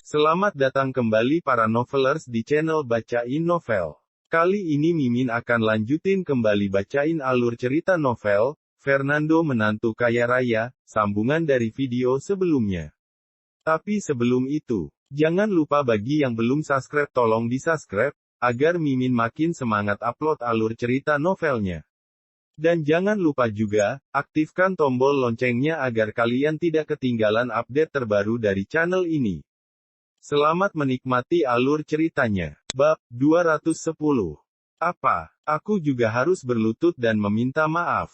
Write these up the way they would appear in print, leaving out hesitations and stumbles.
Selamat datang kembali para novelers di channel Bacain Novel. Kali ini Mimin akan lanjutin kembali bacain alur cerita novel, Fernando Menantu Kaya Raya, sambungan dari video sebelumnya. Tapi sebelum itu, jangan lupa bagi yang belum subscribe tolong di-subscribe, agar Mimin makin semangat upload alur cerita novelnya. Dan jangan lupa juga, aktifkan tombol loncengnya agar kalian tidak ketinggalan update terbaru dari channel ini. Selamat menikmati alur ceritanya. Bab 210. Apa? Aku juga harus berlutut dan meminta maaf.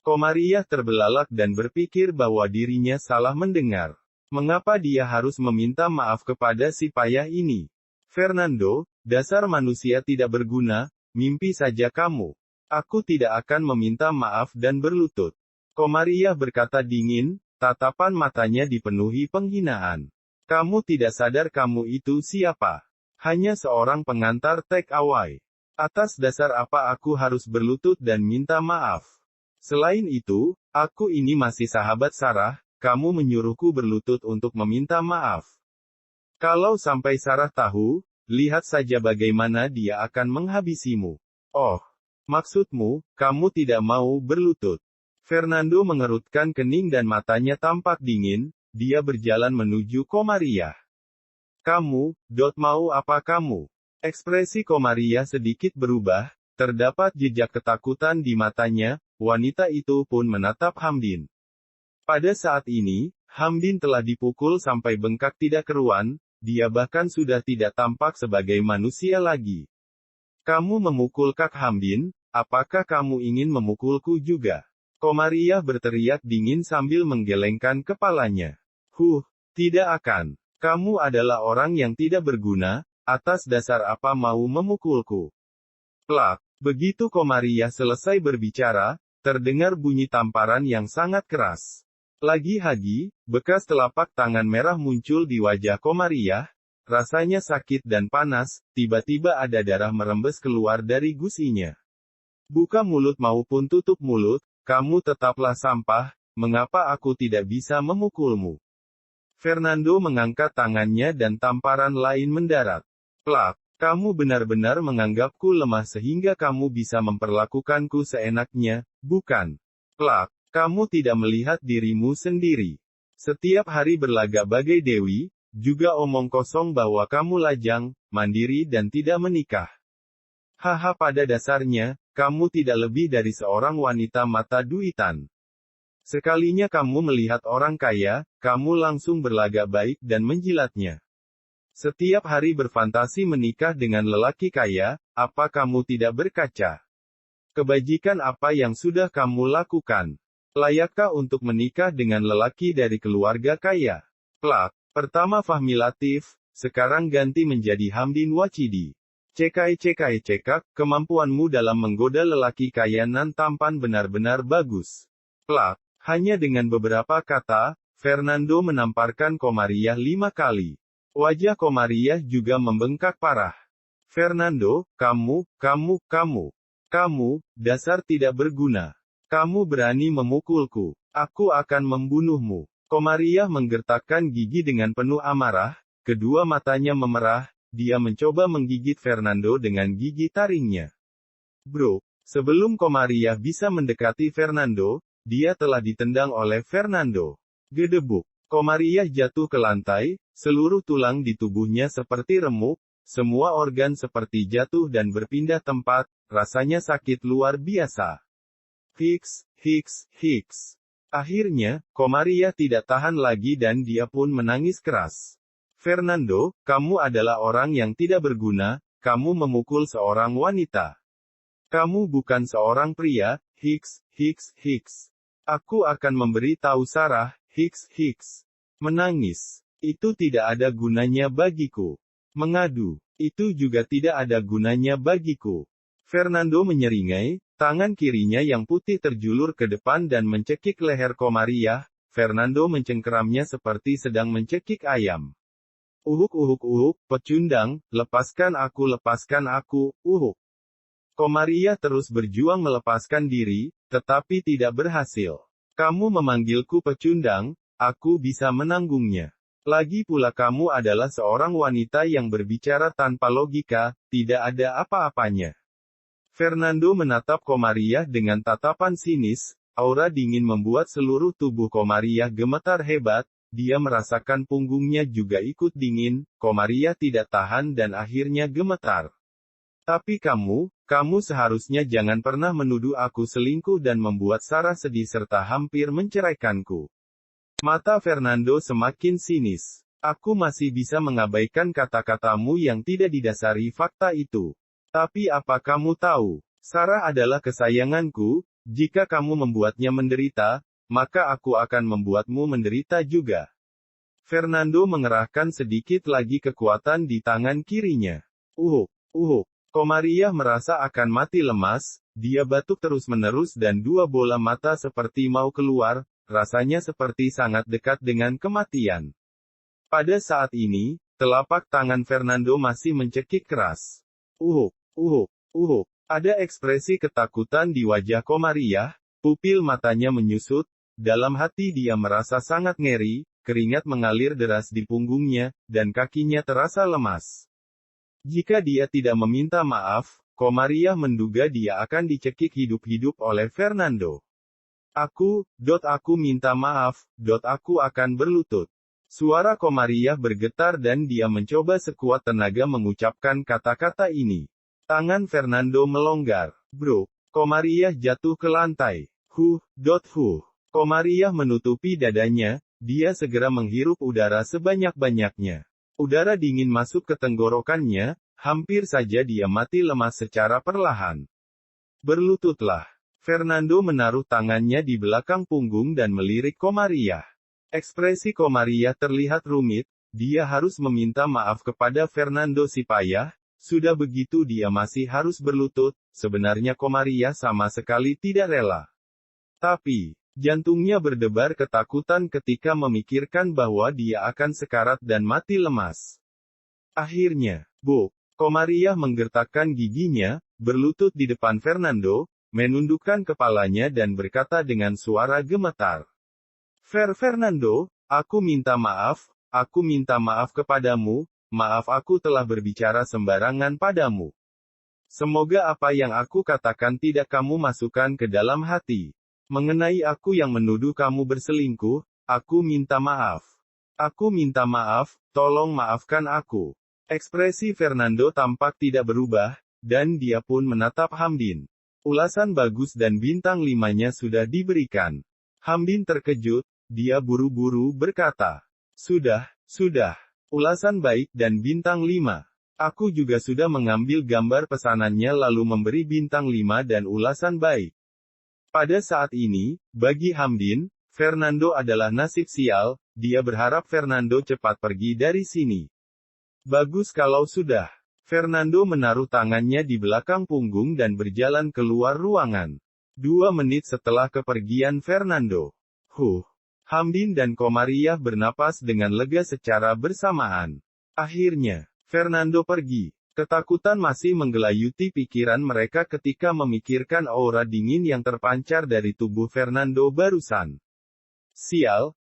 Komariah terbelalak dan berpikir bahwa dirinya salah mendengar. Mengapa dia harus meminta maaf kepada si payah ini? Fernando, dasar manusia tidak berguna, mimpi saja kamu. Aku tidak akan meminta maaf dan berlutut. Komariah berkata dingin, tatapan matanya dipenuhi penghinaan. Kamu tidak sadar kamu itu siapa? Hanya seorang pengantar take away. Atas dasar apa aku harus berlutut dan minta maaf? Selain itu, aku ini masih sahabat Sarah, kamu menyuruhku berlutut untuk meminta maaf. Kalau sampai Sarah tahu, lihat saja bagaimana dia akan menghabisimu. Oh, maksudmu, kamu tidak mau berlutut. Fernando mengerutkan kening dan matanya tampak dingin. Dia berjalan menuju Komariah. Kamu, mau apa kamu? Ekspresi Komariah sedikit berubah, terdapat jejak ketakutan di matanya, wanita itu pun menatap Hamdin. Pada saat ini, Hamdin telah dipukul sampai bengkak tidak keruan, dia bahkan sudah tidak tampak sebagai manusia lagi. Kamu memukul Kak Hamdin, apakah kamu ingin memukulku juga? Komariah berteriak dingin sambil menggelengkan kepalanya. Tidak akan. Kamu adalah orang yang tidak berguna, atas dasar apa mau memukulku? Plak. Begitu Komariah selesai berbicara, terdengar bunyi tamparan yang sangat keras. Lagi-lagi, bekas telapak tangan merah muncul di wajah Komariah, rasanya sakit dan panas, tiba-tiba ada darah merembes keluar dari gusinya. Buka mulut maupun tutup mulut, kamu tetaplah sampah, mengapa aku tidak bisa memukulmu? Fernando mengangkat tangannya dan tamparan lain mendarat. Plak, kamu benar-benar menganggapku lemah sehingga kamu bisa memperlakukanku seenaknya, bukan? Plak, kamu tidak melihat dirimu sendiri. Setiap hari berlagak bagai dewi, juga omong kosong bahwa kamu lajang, mandiri dan tidak menikah. Haha, pada dasarnya, kamu tidak lebih dari seorang wanita mata duitan. Sekalinya kamu melihat orang kaya, kamu langsung berlagak baik dan menjilatnya. Setiap hari berfantasi menikah dengan lelaki kaya, apa kamu tidak berkaca? Kebajikan apa yang sudah kamu lakukan? Layakkah untuk menikah dengan lelaki dari keluarga kaya? Plak. Pertama Fahmi Latif, sekarang ganti menjadi Hamdin Wacidi. Cekak, kemampuanmu dalam menggoda lelaki kaya nan tampan benar-benar bagus. Plak. Hanya dengan beberapa kata, Fernando menamparkan Komariah 5 kali. Wajah Komariah juga membengkak parah. Fernando, kamu, dasar tidak berguna. Kamu berani memukulku. Aku akan membunuhmu. Komariah menggertakkan gigi dengan penuh amarah, kedua matanya memerah, dia mencoba menggigit Fernando dengan gigi taringnya. Bro, sebelum Komariah bisa mendekati Fernando, dia telah ditendang oleh Fernando. Gedebuk. Komariah jatuh ke lantai, seluruh tulang di tubuhnya seperti remuk, semua organ seperti jatuh dan berpindah tempat, rasanya sakit luar biasa. Hiks. Akhirnya, Komariah tidak tahan lagi dan dia pun menangis keras. Fernando, kamu adalah orang yang tidak berguna, kamu memukul seorang wanita. Kamu bukan seorang pria, Hiks. Aku akan memberi tahu Sarah, Hiks. Menangis. Itu tidak ada gunanya bagiku. Mengadu. Itu juga tidak ada gunanya bagiku. Fernando menyeringai, tangan kirinya yang putih terjulur ke depan dan mencekik leher Komariah, Fernando mencengkeramnya seperti sedang mencekik ayam. Uhuk, pecundang, lepaskan aku, uhuk. Komariah terus berjuang melepaskan diri, tetapi tidak berhasil. Kamu memanggilku pecundang, aku bisa menanggungnya. Lagi pula kamu adalah seorang wanita yang berbicara tanpa logika, tidak ada apa-apanya. Fernando menatap Komariah dengan tatapan sinis, aura dingin membuat seluruh tubuh Komariah gemetar hebat, dia merasakan punggungnya juga ikut dingin, Komariah tidak tahan dan akhirnya gemetar. Tapi kamu seharusnya jangan pernah menuduh aku selingkuh dan membuat Sarah sedih serta hampir menceraikanku. Mata Fernando semakin sinis. Aku masih bisa mengabaikan kata-katamu yang tidak didasari fakta itu. Tapi apa kamu tahu? Sarah adalah kesayanganku, jika kamu membuatnya menderita, maka aku akan membuatmu menderita juga. Fernando mengerahkan sedikit lagi kekuatan di tangan kirinya. Komariah merasa akan mati lemas, dia batuk terus-menerus dan dua bola mata seperti mau keluar, rasanya seperti sangat dekat dengan kematian. Pada saat ini, telapak tangan Fernando masih mencekik keras. Ada ekspresi ketakutan di wajah Komariah, pupil matanya menyusut, dalam hati dia merasa sangat ngeri, keringat mengalir deras di punggungnya, dan kakinya terasa lemas. Jika dia tidak meminta maaf, Komariah menduga dia akan dicekik hidup-hidup oleh Fernando. Aku minta maaf, aku akan berlutut. Suara Komariah bergetar dan dia mencoba sekuat tenaga mengucapkan kata-kata ini. Tangan Fernando melonggar. Bro, Komariah jatuh ke lantai. Komariah menutupi dadanya, dia segera menghirup udara sebanyak-banyaknya. Udara dingin masuk ke tenggorokannya, hampir saja dia mati lemas secara perlahan. Berlututlah. Fernando menaruh tangannya di belakang punggung dan melirik Komariah. Ekspresi Komariah terlihat rumit, dia harus meminta maaf kepada Fernando si payah, sudah begitu dia masih harus berlutut, sebenarnya Komariah sama sekali tidak rela. Tapi, jantungnya berdebar ketakutan ketika memikirkan bahwa dia akan sekarat dan mati lemas. Akhirnya, Komariah menggertakkan giginya, berlutut di depan Fernando, menundukkan kepalanya dan berkata dengan suara gemetar. Fernando, aku minta maaf kepadamu, maaf aku telah berbicara sembarangan padamu. Semoga apa yang aku katakan tidak kamu masukkan ke dalam hati. Mengenai aku yang menuduh kamu berselingkuh, aku minta maaf. Aku minta maaf, tolong maafkan aku. Ekspresi Fernando tampak tidak berubah, dan dia pun menatap Hamdin. Ulasan bagus dan bintang 5-nya sudah diberikan. Hamdin terkejut, dia buru-buru berkata. Sudah. Ulasan baik dan bintang 5. Aku juga sudah mengambil gambar pesanannya lalu memberi bintang 5 dan ulasan baik. Pada saat ini, bagi Hamdin, Fernando adalah nasib sial, dia berharap Fernando cepat pergi dari sini. Bagus kalau sudah. Fernando menaruh tangannya di belakang punggung dan berjalan keluar ruangan. 2 menit setelah kepergian Fernando. Hamdin dan Komariah bernapas dengan lega secara bersamaan. Akhirnya, Fernando pergi. Ketakutan masih menggelayuti pikiran mereka ketika memikirkan aura dingin yang terpancar dari tubuh Fernando barusan. Sial.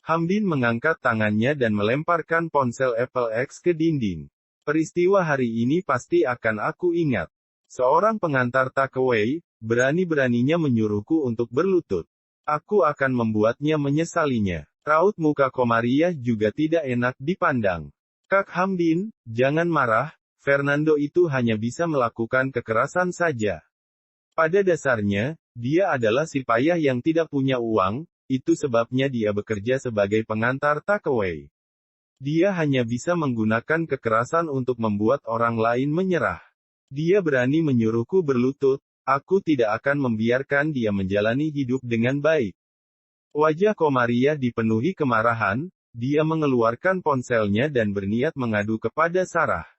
Hamdin mengangkat tangannya dan melemparkan ponsel Apple X ke dinding. Peristiwa hari ini pasti akan aku ingat. Seorang pengantar takeaway, berani-beraninya menyuruhku untuk berlutut. Aku akan membuatnya menyesalinya. Raut muka Komariah juga tidak enak dipandang. Kak Hamdin, jangan marah. Fernando itu hanya bisa melakukan kekerasan saja. Pada dasarnya, dia adalah si payah yang tidak punya uang, itu sebabnya dia bekerja sebagai pengantar takeaway. Dia hanya bisa menggunakan kekerasan untuk membuat orang lain menyerah. Dia berani menyuruhku berlutut, aku tidak akan membiarkan dia menjalani hidup dengan baik. Wajah Komariah dipenuhi kemarahan, dia mengeluarkan ponselnya dan berniat mengadu kepada Sarah.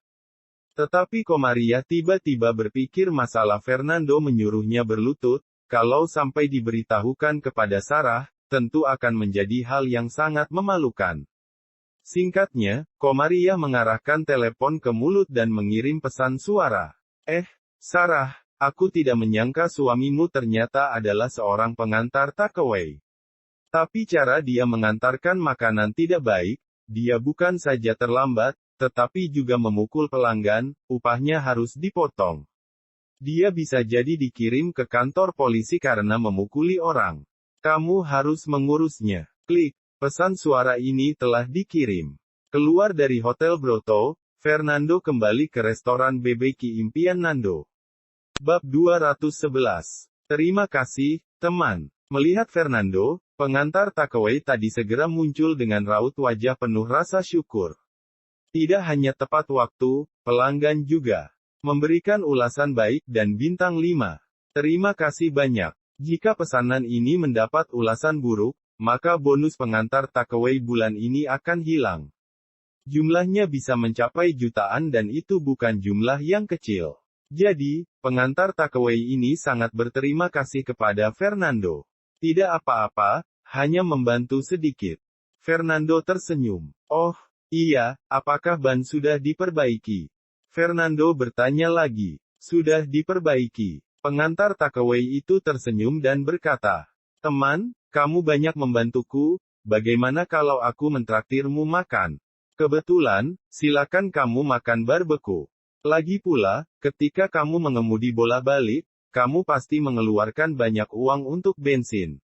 Tetapi Komariah tiba-tiba berpikir masalah Fernando menyuruhnya berlutut, kalau sampai diberitahukan kepada Sarah, tentu akan menjadi hal yang sangat memalukan. Singkatnya, Komariah mengarahkan telepon ke mulut dan mengirim pesan suara. Sarah, aku tidak menyangka suamimu ternyata adalah seorang pengantar takeaway. Tapi cara dia mengantarkan makanan tidak baik, dia bukan saja terlambat, tetapi juga memukul pelanggan, upahnya harus dipotong. Dia bisa jadi dikirim ke kantor polisi karena memukuli orang. Kamu harus mengurusnya. Klik. Pesan suara ini telah dikirim. Keluar dari Hotel Broto, Fernando kembali ke restoran BBQ Impian Nando. Bab 211. Terima kasih, teman. Melihat Fernando, pengantar takeaway tadi segera muncul dengan raut wajah penuh rasa syukur. Tidak hanya tepat waktu, pelanggan juga memberikan ulasan baik dan bintang 5. Terima kasih banyak. Jika pesanan ini mendapat ulasan buruk, maka bonus pengantar takeaway bulan ini akan hilang. Jumlahnya bisa mencapai jutaan dan itu bukan jumlah yang kecil. Jadi, pengantar takeaway ini sangat berterima kasih kepada Fernando. Tidak apa-apa, hanya membantu sedikit. Fernando tersenyum. Oh, iya, apakah ban sudah diperbaiki? Fernando bertanya lagi. Sudah diperbaiki. Pengantar takeaway itu tersenyum dan berkata, teman, kamu banyak membantuku, bagaimana kalau aku mentraktirmu makan? Kebetulan, silakan kamu makan barbeku. Lagi pula, ketika kamu mengemudi bola-balik, kamu pasti mengeluarkan banyak uang untuk bensin.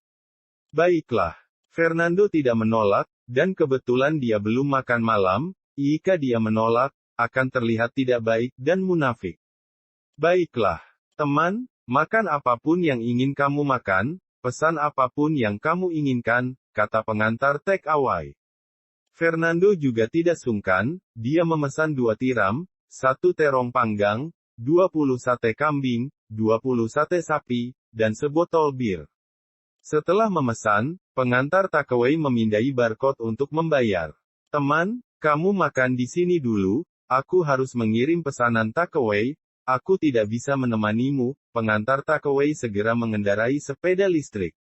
Baiklah. Fernando tidak menolak, dan kebetulan dia belum makan malam, jika dia menolak, akan terlihat tidak baik dan munafik. Baiklah. Teman, makan apapun yang ingin kamu makan, pesan apapun yang kamu inginkan, kata pengantar take away. Fernando juga tidak sungkan, dia memesan 2 tiram, 1 terong panggang, 20 sate kambing, 20 sate sapi, dan sebotol bir. Setelah memesan, pengantar takeaway memindai barcode untuk membayar. Teman, kamu makan di sini dulu, aku harus mengirim pesanan takeaway, aku tidak bisa menemanimu, pengantar takeaway segera mengendarai sepeda listrik.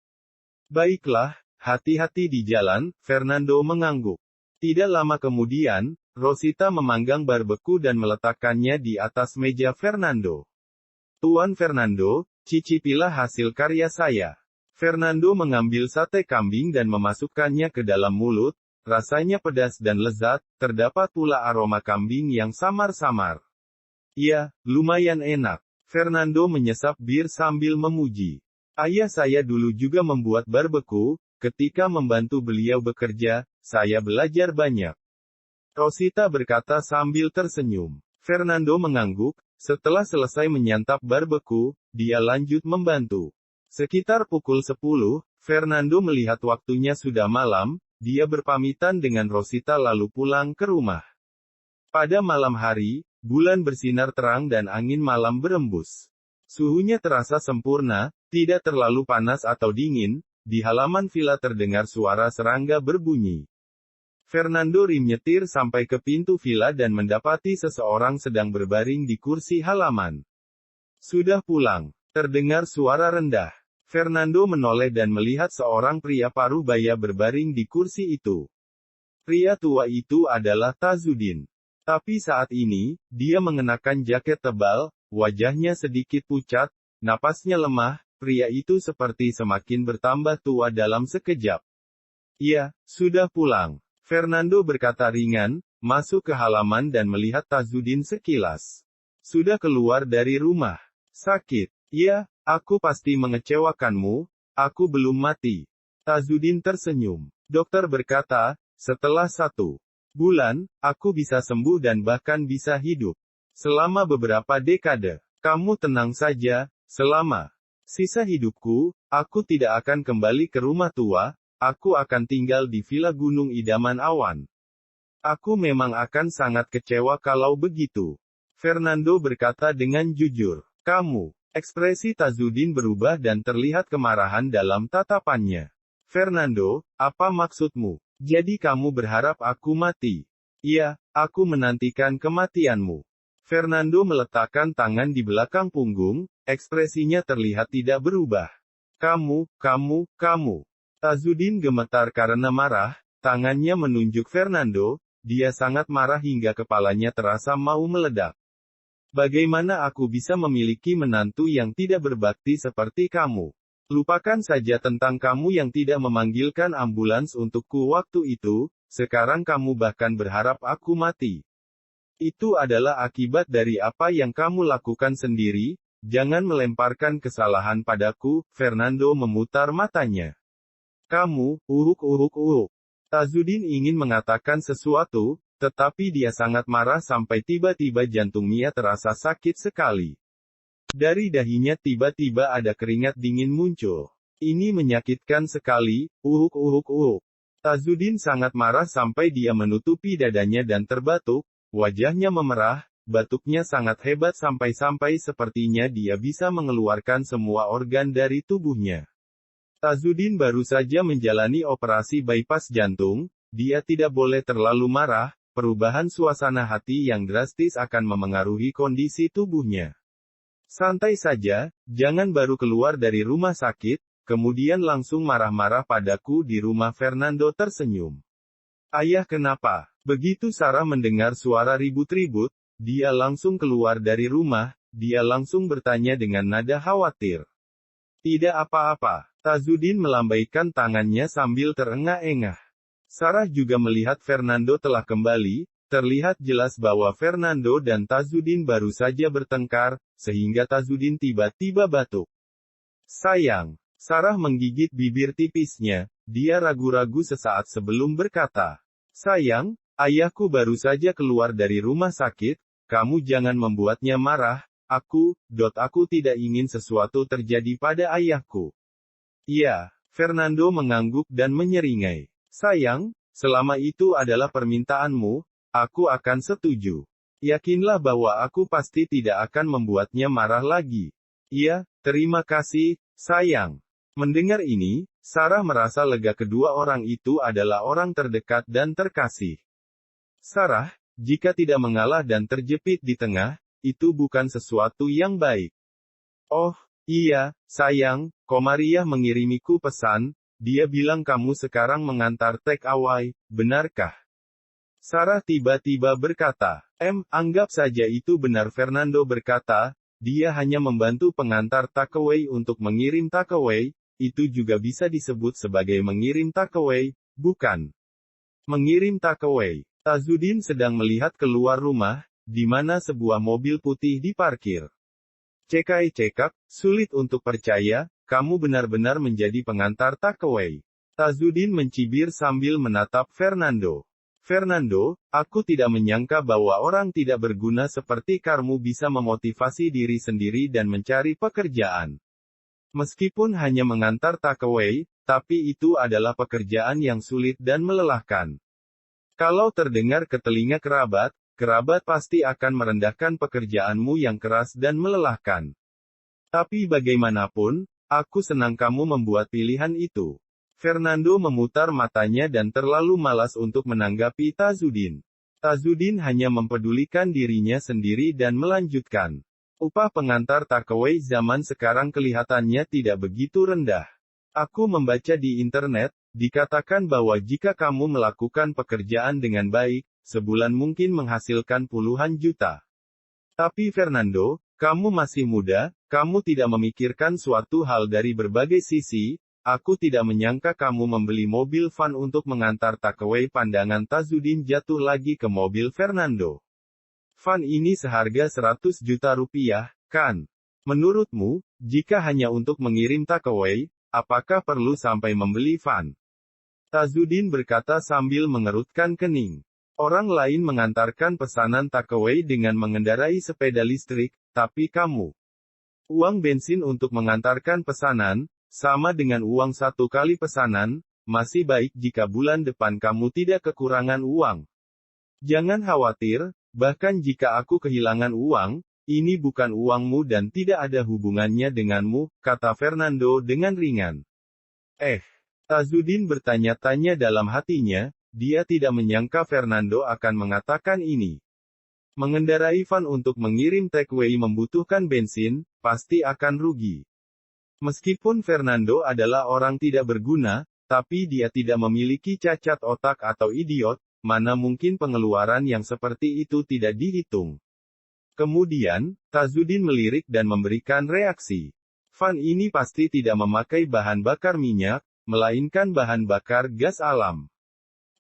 Baiklah, hati-hati di jalan, Fernando mengangguk. Tidak lama kemudian, Rosita memanggang barbeku dan meletakkannya di atas meja Fernando. Tuan Fernando, cicipilah hasil karya saya. Fernando mengambil sate kambing dan memasukkannya ke dalam mulut, rasanya pedas dan lezat, terdapat pula aroma kambing yang samar-samar. Ya, lumayan enak. Fernando menyesap bir sambil memuji. Ayah saya dulu juga membuat barbeku, ketika membantu beliau bekerja, saya belajar banyak. Rosita berkata sambil tersenyum. Fernando mengangguk, setelah selesai menyantap barbeku, dia lanjut membantu. Sekitar pukul 10, Fernando melihat waktunya sudah malam, dia berpamitan dengan Rosita lalu pulang ke rumah. Pada malam hari, bulan bersinar terang dan angin malam berembus. Suhunya terasa sempurna, tidak terlalu panas atau dingin, di halaman villa terdengar suara serangga berbunyi. Fernando nyetir sampai ke pintu villa dan mendapati seseorang sedang berbaring di kursi halaman. Sudah pulang, terdengar suara rendah. Fernando menoleh dan melihat seorang pria paruh baya berbaring di kursi itu. Pria tua itu adalah Tazudin. Tapi saat ini, dia mengenakan jaket tebal, wajahnya sedikit pucat, napasnya lemah, pria itu seperti semakin bertambah tua dalam sekejap. Iya, sudah pulang. Fernando berkata ringan, masuk ke halaman dan melihat Tazudin sekilas. Sudah keluar dari rumah. Sakit. Iya, aku pasti mengecewakanmu, aku belum mati. Tazudin tersenyum. Dokter berkata, setelah 1 bulan, aku bisa sembuh dan bahkan bisa hidup. Selama beberapa dekade. Kamu tenang saja, selama sisa hidupku, aku tidak akan kembali ke rumah tua, aku akan tinggal di villa Gunung Idaman Awan. Aku memang akan sangat kecewa kalau begitu. Fernando berkata dengan jujur. Kamu. Ekspresi Tazudin berubah dan terlihat kemarahan dalam tatapannya. Fernando, apa maksudmu? Jadi kamu berharap aku mati? Iya, aku menantikan kematianmu. Fernando meletakkan tangan di belakang punggung, ekspresinya terlihat tidak berubah. Kamu. Tazudin gemetar karena marah, tangannya menunjuk Fernando, dia sangat marah hingga kepalanya terasa mau meledak. Bagaimana aku bisa memiliki menantu yang tidak berbakti seperti kamu? Lupakan saja tentang kamu yang tidak memanggilkan ambulans untukku waktu itu, sekarang kamu bahkan berharap aku mati. Itu adalah akibat dari apa yang kamu lakukan sendiri, jangan melemparkan kesalahan padaku." Fernando memutar matanya. "Kamu, Tazudin ingin mengatakan sesuatu, tetapi dia sangat marah sampai tiba-tiba jantungnya terasa sakit sekali. Dari dahinya tiba-tiba ada keringat dingin muncul. Ini menyakitkan sekali, Tazudin sangat marah sampai dia menutupi dadanya dan terbatuk, wajahnya memerah, batuknya sangat hebat sampai-sampai sepertinya dia bisa mengeluarkan semua organ dari tubuhnya. Tazudin baru saja menjalani operasi bypass jantung, dia tidak boleh terlalu marah, perubahan suasana hati yang drastis akan memengaruhi kondisi tubuhnya. Santai saja, jangan baru keluar dari rumah sakit, kemudian langsung marah-marah padaku di rumah. Fernando tersenyum. "Ayah, kenapa?" Begitu Sarah mendengar suara ribut-ribut, dia langsung keluar dari rumah, dia langsung bertanya dengan nada khawatir. "Tidak apa-apa." Tazudin melambaikan tangannya sambil terengah-engah. Sarah juga melihat Fernando telah kembali, terlihat jelas bahwa Fernando dan Tazudin baru saja bertengkar, sehingga Tazudin tiba-tiba batuk. "Sayang." Sarah menggigit bibir tipisnya, dia ragu-ragu sesaat sebelum berkata, "Sayang, ayahku baru saja keluar dari rumah sakit, kamu jangan membuatnya marah, aku tidak ingin sesuatu terjadi pada ayahku." "Iya." Fernando mengangguk dan menyeringai. "Sayang, selama itu adalah permintaanmu, aku akan setuju. Yakinlah bahwa aku pasti tidak akan membuatnya marah lagi." "Iya, terima kasih, sayang." Mendengar ini, Sarah merasa lega, kedua orang itu adalah orang terdekat dan terkasih. Sarah, jika tidak mengalah dan terjepit di tengah, itu bukan sesuatu yang baik. "Oh, iya, sayang, Komariah mengirimiku pesan, dia bilang kamu sekarang mengantar take away, benarkah?" Sarah tiba-tiba berkata, Anggap saja itu benar." Fernando berkata, "Dia hanya membantu pengantar takeaway untuk mengirim takeaway, itu juga bisa disebut sebagai mengirim takeaway, bukan mengirim takeaway." Tazudin sedang melihat keluar rumah, di mana sebuah mobil putih diparkir. "Cekak, sulit untuk percaya, kamu benar-benar menjadi pengantar takeaway." Tazudin mencibir sambil menatap Fernando. "Fernando, aku tidak menyangka bahwa orang tidak berguna seperti kamu bisa memotivasi diri sendiri dan mencari pekerjaan. Meskipun hanya mengantar takeaway, tapi itu adalah pekerjaan yang sulit dan melelahkan. Kalau terdengar ke telinga kerabat pasti akan merendahkan pekerjaanmu yang keras dan melelahkan. Tapi bagaimanapun, aku senang kamu membuat pilihan itu." Fernando memutar matanya dan terlalu malas untuk menanggapi Tazudin. Tazudin hanya mempedulikan dirinya sendiri dan melanjutkan. "Upah pengantar takeaway zaman sekarang kelihatannya tidak begitu rendah. Aku membaca di internet, dikatakan bahwa jika kamu melakukan pekerjaan dengan baik, sebulan mungkin menghasilkan puluhan juta. Tapi Fernando, kamu masih muda, kamu tidak memikirkan suatu hal dari berbagai sisi. Aku tidak menyangka kamu membeli mobil van untuk mengantar takeaway." Pandangan Tazudin jatuh lagi ke mobil Fernando. "Van ini seharga 100 juta rupiah, kan? Menurutmu, jika hanya untuk mengirim takeaway, apakah perlu sampai membeli van?" Tazudin berkata sambil mengerutkan kening. "Orang lain mengantarkan pesanan takeaway dengan mengendarai sepeda listrik, tapi kamu. Uang bensin untuk mengantarkan pesanan, sama dengan uang 1 kali pesanan, masih baik jika bulan depan kamu tidak kekurangan uang. Jangan khawatir, bahkan jika aku kehilangan uang, ini bukan uangmu dan tidak ada hubungannya denganmu," kata Fernando dengan ringan. Tazudin bertanya-tanya dalam hatinya, dia tidak menyangka Fernando akan mengatakan ini. Mengendarai van untuk mengirim takeaway membutuhkan bensin, pasti akan rugi. Meskipun Fernando adalah orang tidak berguna, tapi dia tidak memiliki cacat otak atau idiot, mana mungkin pengeluaran yang seperti itu tidak dihitung. Kemudian, Tazudin melirik dan memberikan reaksi. Van ini pasti tidak memakai bahan bakar minyak, melainkan bahan bakar gas alam.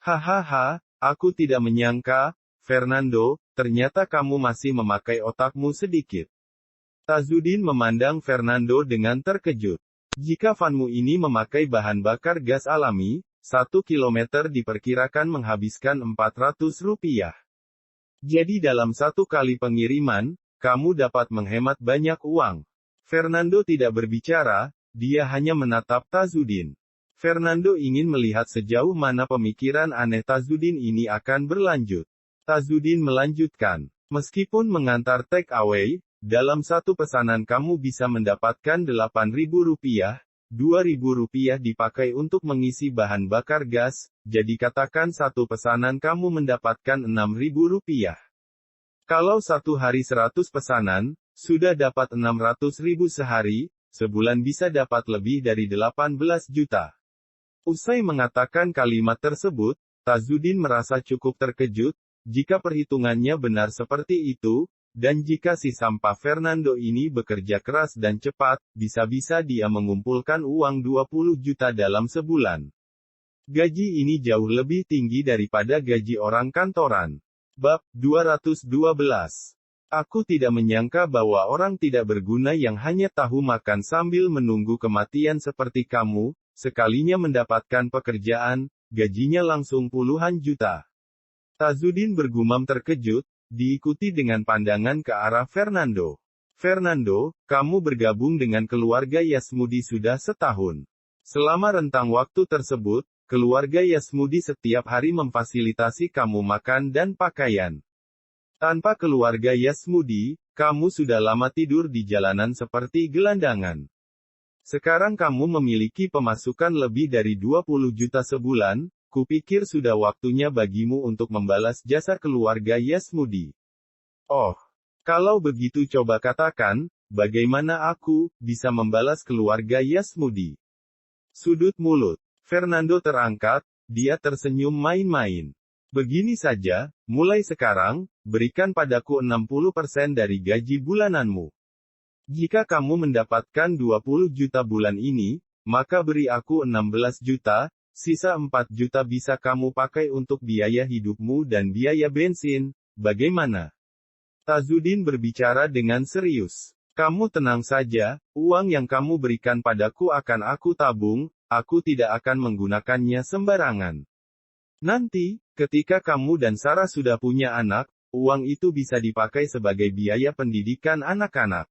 Hahaha, aku tidak menyangka, Fernando, ternyata kamu masih memakai otakmu sedikit. Tazudin memandang Fernando dengan terkejut. Jika vanmu ini memakai bahan bakar gas alami, 1 kilometer diperkirakan menghabiskan Rp400. Jadi dalam 1 kali pengiriman, kamu dapat menghemat banyak uang. Fernando tidak berbicara, dia hanya menatap Tazudin. Fernando ingin melihat sejauh mana pemikiran aneh Tazudin ini akan berlanjut. Tazudin melanjutkan, meskipun mengantar take away, dalam satu pesanan kamu bisa mendapatkan Rp8.000, Rp2.000 dipakai untuk mengisi bahan bakar gas, jadi katakan satu pesanan kamu mendapatkan Rp6.000. Kalau satu hari 100 pesanan, sudah dapat 600.000 sehari, sebulan bisa dapat lebih dari 18 juta. Usai mengatakan kalimat tersebut, Tazudin merasa cukup terkejut, jika perhitungannya benar seperti itu, dan jika si sampah Fernando ini bekerja keras dan cepat, bisa-bisa dia mengumpulkan uang 20 juta dalam sebulan. Gaji ini jauh lebih tinggi daripada gaji orang kantoran. Bab 212. Aku tidak menyangka bahwa orang tidak berguna yang hanya tahu makan sambil menunggu kematian seperti kamu, sekalinya mendapatkan pekerjaan, gajinya langsung puluhan juta. Tazudin bergumam terkejut, diikuti dengan pandangan ke arah Fernando. Fernando, kamu bergabung dengan keluarga Yasmudi sudah setahun. Selama rentang waktu tersebut, keluarga Yasmudi setiap hari memfasilitasi kamu makan dan pakaian. Tanpa keluarga Yasmudi, kamu sudah lama tidur di jalanan seperti gelandangan. Sekarang kamu memiliki pemasukan lebih dari 20 juta sebulan, kupikir sudah waktunya bagimu untuk membalas jasa keluarga Yasmudi. Oh, kalau begitu coba katakan, bagaimana aku bisa membalas keluarga Yasmudi? Sudut mulut Fernando terangkat, dia tersenyum main-main. Begini saja, mulai sekarang, berikan padaku 60% dari gaji bulananmu. Jika kamu mendapatkan 20 juta bulan ini, maka beri aku 16 juta, sisa 4 juta bisa kamu pakai untuk biaya hidupmu dan biaya bensin, bagaimana? Tazudin berbicara dengan serius. Kamu tenang saja, uang yang kamu berikan padaku akan aku tabung, aku tidak akan menggunakannya sembarangan. Nanti, ketika kamu dan Sarah sudah punya anak, uang itu bisa dipakai sebagai biaya pendidikan anak-anak.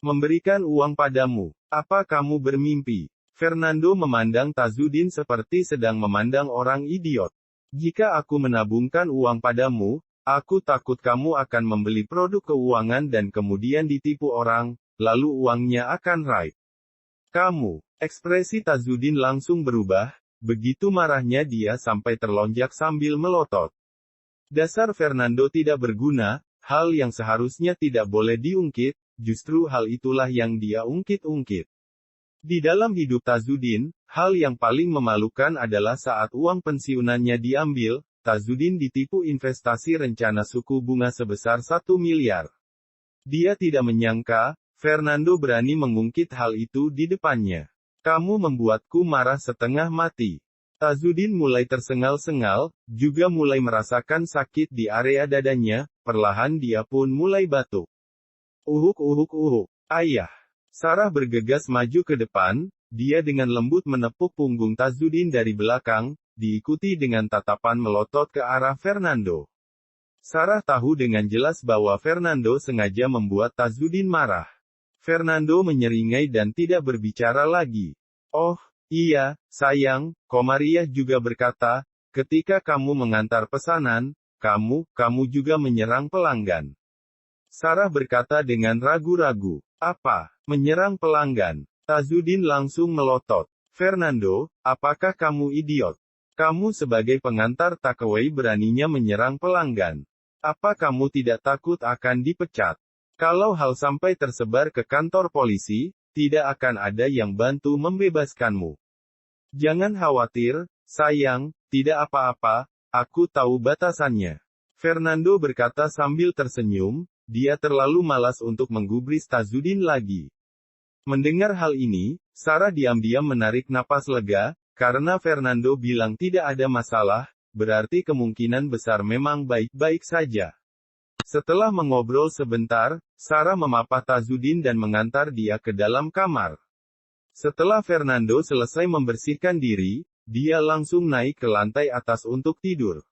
Memberikan uang padamu, apa kamu bermimpi? Fernando memandang Tazudin seperti sedang memandang orang idiot. Jika aku menabungkan uang padamu, aku takut kamu akan membeli produk keuangan dan kemudian ditipu orang, lalu uangnya akan raib. Kamu, ekspresi Tazudin langsung berubah, begitu marahnya dia sampai terlonjak sambil melotot. Dasar Fernando tidak berguna, hal yang seharusnya tidak boleh diungkit, justru hal itulah yang dia ungkit-ungkit. Di dalam hidup Tazudin, hal yang paling memalukan adalah saat uang pensiunannya diambil, Tazudin ditipu investasi rencana suku bunga sebesar 1 miliar. Dia tidak menyangka, Fernando berani mengungkit hal itu di depannya. Kamu membuatku marah setengah mati. Tazudin mulai tersengal-sengal, juga mulai merasakan sakit di area dadanya, perlahan dia pun mulai batuk. Uhuk, ayah. Sarah bergegas maju ke depan, dia dengan lembut menepuk punggung Tazudin dari belakang, diikuti dengan tatapan melotot ke arah Fernando. Sarah tahu dengan jelas bahwa Fernando sengaja membuat Tazudin marah. Fernando menyeringai dan tidak berbicara lagi. Oh, iya, sayang, Komariah juga berkata, ketika kamu mengantar pesanan, kamu juga menyerang pelanggan. Sarah berkata dengan ragu-ragu. Apa? Menyerang pelanggan? Tazudin langsung melotot. Fernando, apakah kamu idiot? Kamu sebagai pengantar takeaway beraninya menyerang pelanggan. Apa kamu tidak takut akan dipecat? Kalau hal sampai tersebar ke kantor polisi, tidak akan ada yang bantu membebaskanmu. Jangan khawatir, sayang, tidak apa-apa, aku tahu batasannya. Fernando berkata sambil tersenyum, dia terlalu malas untuk menggubris Tazudin lagi. Mendengar hal ini, Sarah diam-diam menarik napas lega, karena Fernando bilang tidak ada masalah, berarti kemungkinan besar memang baik-baik saja. Setelah mengobrol sebentar, Sarah memapah Tazudin dan mengantar dia ke dalam kamar. Setelah Fernando selesai membersihkan diri, dia langsung naik ke lantai atas untuk tidur.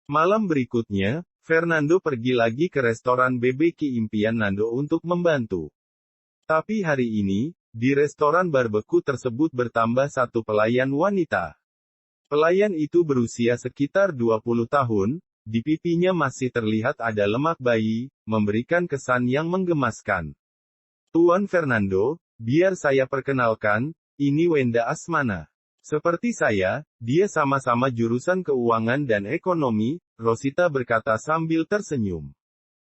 Malam berikutnya, Fernando pergi lagi ke restoran BBQ impian Nando untuk membantu. Tapi hari ini, di restoran barbeku tersebut bertambah satu pelayan wanita. Pelayan itu berusia sekitar 20 tahun, di pipinya masih terlihat ada lemak bayi, memberikan kesan yang menggemaskan. Tuan Fernando, biar saya perkenalkan, ini Wenda Asmana. Seperti saya, dia sama-sama jurusan keuangan dan ekonomi, Rosita berkata sambil tersenyum.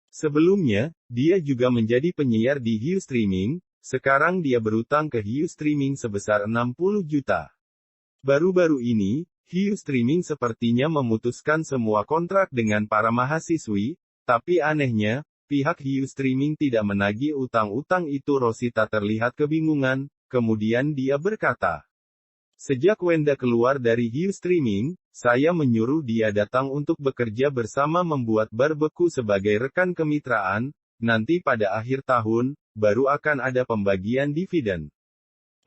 Sebelumnya, dia juga menjadi penyiar di Hiu Streaming, sekarang dia berutang ke Hiu Streaming sebesar 60 juta. Baru-baru ini, Hiu Streaming sepertinya memutuskan semua kontrak dengan para mahasiswi, tapi anehnya, pihak Hiu Streaming tidak menagih utang-utang itu. Rosita terlihat kebingungan, kemudian dia berkata. Sejak Wenda keluar dari Hiu Streaming, saya menyuruh dia datang untuk bekerja bersama membuat barbeku sebagai rekan kemitraan, nanti pada akhir tahun, baru akan ada pembagian dividen.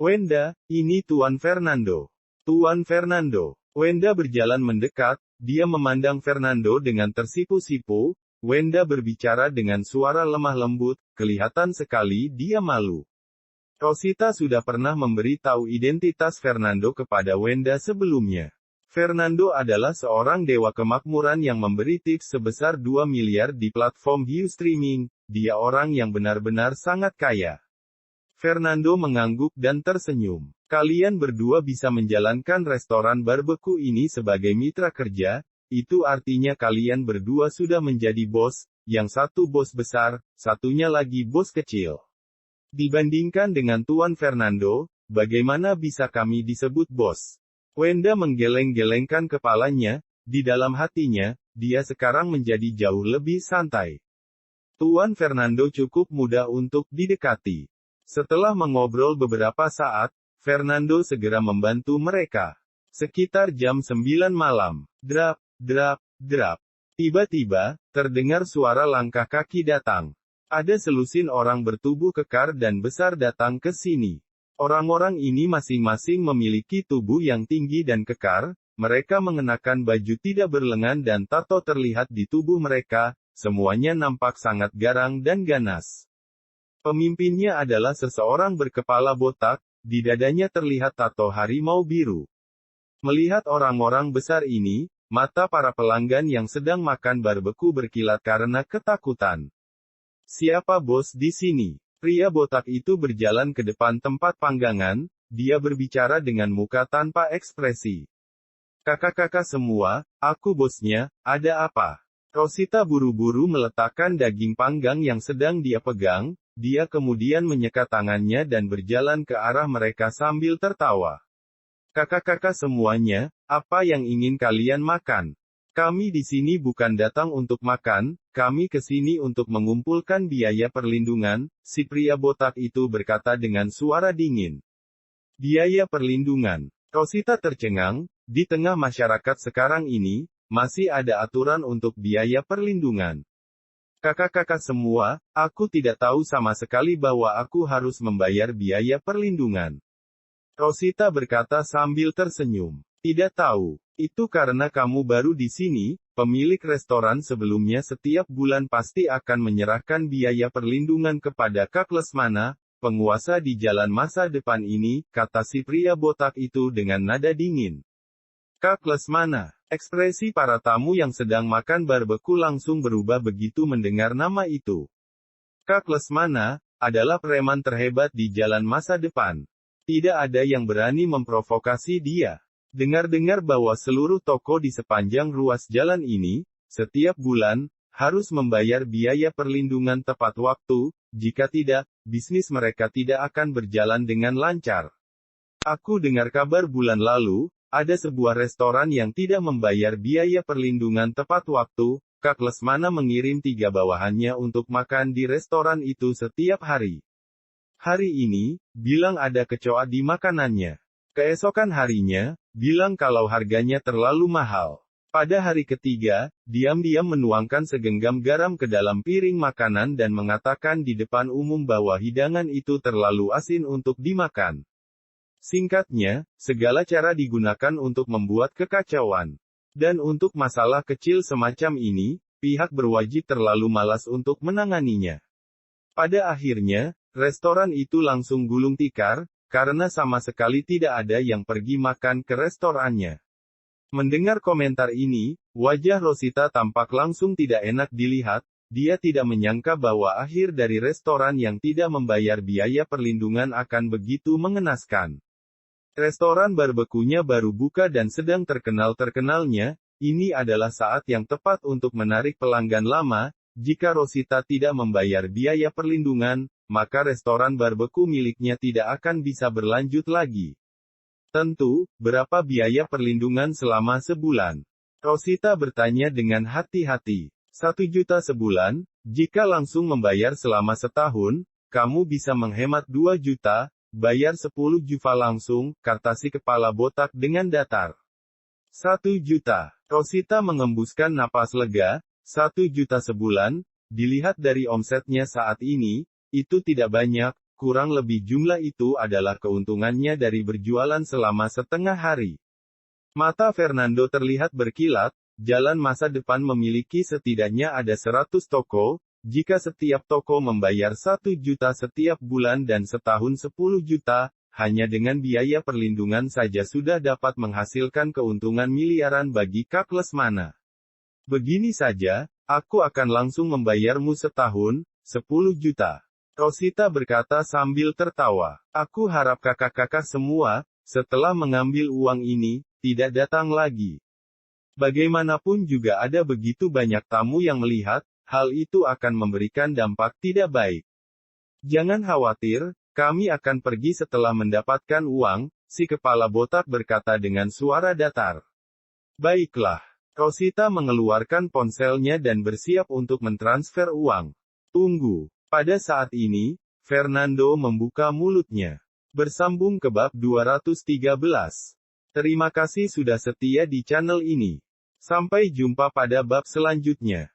Wenda, ini Tuan Fernando. Tuan Fernando. Wenda berjalan mendekat, dia memandang Fernando dengan tersipu-sipu. Wenda berbicara dengan suara lemah lembut, kelihatan sekali dia malu. Rosita sudah pernah memberi tahu identitas Fernando kepada Wenda sebelumnya. Fernando adalah seorang dewa kemakmuran yang memberi tips sebesar 2 miliar di platform Hiu Streaming, dia orang yang benar-benar sangat kaya. Fernando mengangguk dan tersenyum. Kalian berdua bisa menjalankan restoran barbeku ini sebagai mitra kerja, itu artinya kalian berdua sudah menjadi bos, yang satu bos besar, satunya lagi bos kecil. Dibandingkan dengan Tuan Fernando, bagaimana bisa kami disebut bos? Wenda menggeleng-gelengkan kepalanya, di dalam hatinya, dia sekarang menjadi jauh lebih santai. Tuan Fernando cukup mudah untuk didekati. Setelah mengobrol beberapa saat, Fernando segera membantu mereka. Sekitar jam 9 malam, drap, drap, drap. Tiba-tiba, terdengar suara langkah kaki datang. Ada selusin orang bertubuh kekar dan besar datang ke sini. Orang-orang ini masing-masing memiliki tubuh yang tinggi dan kekar, mereka mengenakan baju tidak berlengan dan tato terlihat di tubuh mereka, semuanya nampak sangat garang dan ganas. Pemimpinnya adalah seseorang berkepala botak, di dadanya terlihat tato harimau biru. Melihat orang-orang besar ini, mata para pelanggan yang sedang makan barbeku berkilat karena ketakutan. Siapa bos di sini? Pria botak itu berjalan ke depan tempat panggangan, dia berbicara dengan muka tanpa ekspresi. Kakak-kakak semua, aku bosnya, ada apa? Rosita buru-buru meletakkan daging panggang yang sedang dia pegang, dia kemudian menyekat tangannya dan berjalan ke arah mereka sambil tertawa. Kakak-kakak semuanya, apa yang ingin kalian makan? Kami di sini bukan datang untuk makan, kami ke sini untuk mengumpulkan biaya perlindungan, si pria botak itu berkata dengan suara dingin. Biaya perlindungan. Rosita tercengang, di tengah masyarakat sekarang ini, masih ada aturan untuk biaya perlindungan. Kakak-kakak semua, aku tidak tahu sama sekali bahwa aku harus membayar biaya perlindungan. Rosita berkata sambil tersenyum. Tidak tahu. Itu karena kamu baru di sini, pemilik restoran sebelumnya setiap bulan pasti akan menyerahkan biaya perlindungan kepada Kak Lesmana, penguasa di jalan masa depan ini, kata si pria botak itu dengan nada dingin. Kak Lesmana. Ekspresi para tamu yang sedang makan barbeku langsung berubah begitu mendengar nama itu. Kak Lesmana adalah preman terhebat di jalan masa depan. Tidak ada yang berani memprovokasi dia. Dengar-dengar bahwa seluruh toko di sepanjang ruas jalan ini, setiap bulan, harus membayar biaya perlindungan tepat waktu, jika tidak, bisnis mereka tidak akan berjalan dengan lancar. Aku dengar kabar bulan lalu, ada sebuah restoran yang tidak membayar biaya perlindungan tepat waktu, Kak Lesmana mengirim 3 bawahannya untuk makan di restoran itu setiap hari. Hari ini, bilang ada kecoa di makanannya. Keesokan harinya, bilang kalau harganya terlalu mahal. Pada hari ketiga, diam-diam menuangkan segenggam garam ke dalam piring makanan dan mengatakan di depan umum bahwa hidangan itu terlalu asin untuk dimakan. Singkatnya, segala cara digunakan untuk membuat kekacauan. Dan untuk masalah kecil semacam ini, pihak berwajib terlalu malas untuk menanganinya. Pada akhirnya, restoran itu langsung gulung tikar, karena sama sekali tidak ada yang pergi makan ke restorannya. Mendengar komentar ini, wajah Rosita tampak langsung tidak enak dilihat. Dia tidak menyangka bahwa akhir dari restoran yang tidak membayar biaya perlindungan akan begitu mengenaskan. Restoran barbekunya baru buka dan sedang terkenal-terkenalnya, ini adalah saat yang tepat untuk menarik pelanggan lama. Jika Rosita tidak membayar biaya perlindungan, maka restoran barbeku miliknya tidak akan bisa berlanjut lagi. Tentu, berapa biaya perlindungan selama sebulan? Rosita bertanya dengan hati-hati. 1 juta sebulan, jika langsung membayar selama setahun, kamu bisa menghemat 2 juta, bayar 10 juta langsung, kata si kepala botak dengan datar. 1 juta. Rosita mengembuskan napas lega. 1 juta sebulan, dilihat dari omsetnya saat ini, itu tidak banyak. Kurang lebih jumlah itu adalah keuntungannya dari berjualan selama setengah hari. Mata Fernando terlihat berkilat. Jalan masa depan memiliki setidaknya ada 100 toko. Jika setiap toko membayar 1 juta setiap bulan dan setahun 10 juta, hanya dengan biaya perlindungan saja sudah dapat menghasilkan keuntungan miliaran bagi Kak Lesmana. Begini saja, aku akan langsung membayarmu setahun, 10 juta. Rosita berkata sambil tertawa. Aku harap kakak-kakak semua, setelah mengambil uang ini, tidak datang lagi. Bagaimanapun juga ada begitu banyak tamu yang melihat, hal itu akan memberikan dampak tidak baik. Jangan khawatir, kami akan pergi setelah mendapatkan uang, si kepala botak berkata dengan suara datar. Baiklah. Rosita mengeluarkan ponselnya dan bersiap untuk mentransfer uang. Tunggu. Pada saat ini, Fernando membuka mulutnya. Bersambung ke bab 213. Terima kasih sudah setia di channel ini. Sampai jumpa pada bab selanjutnya.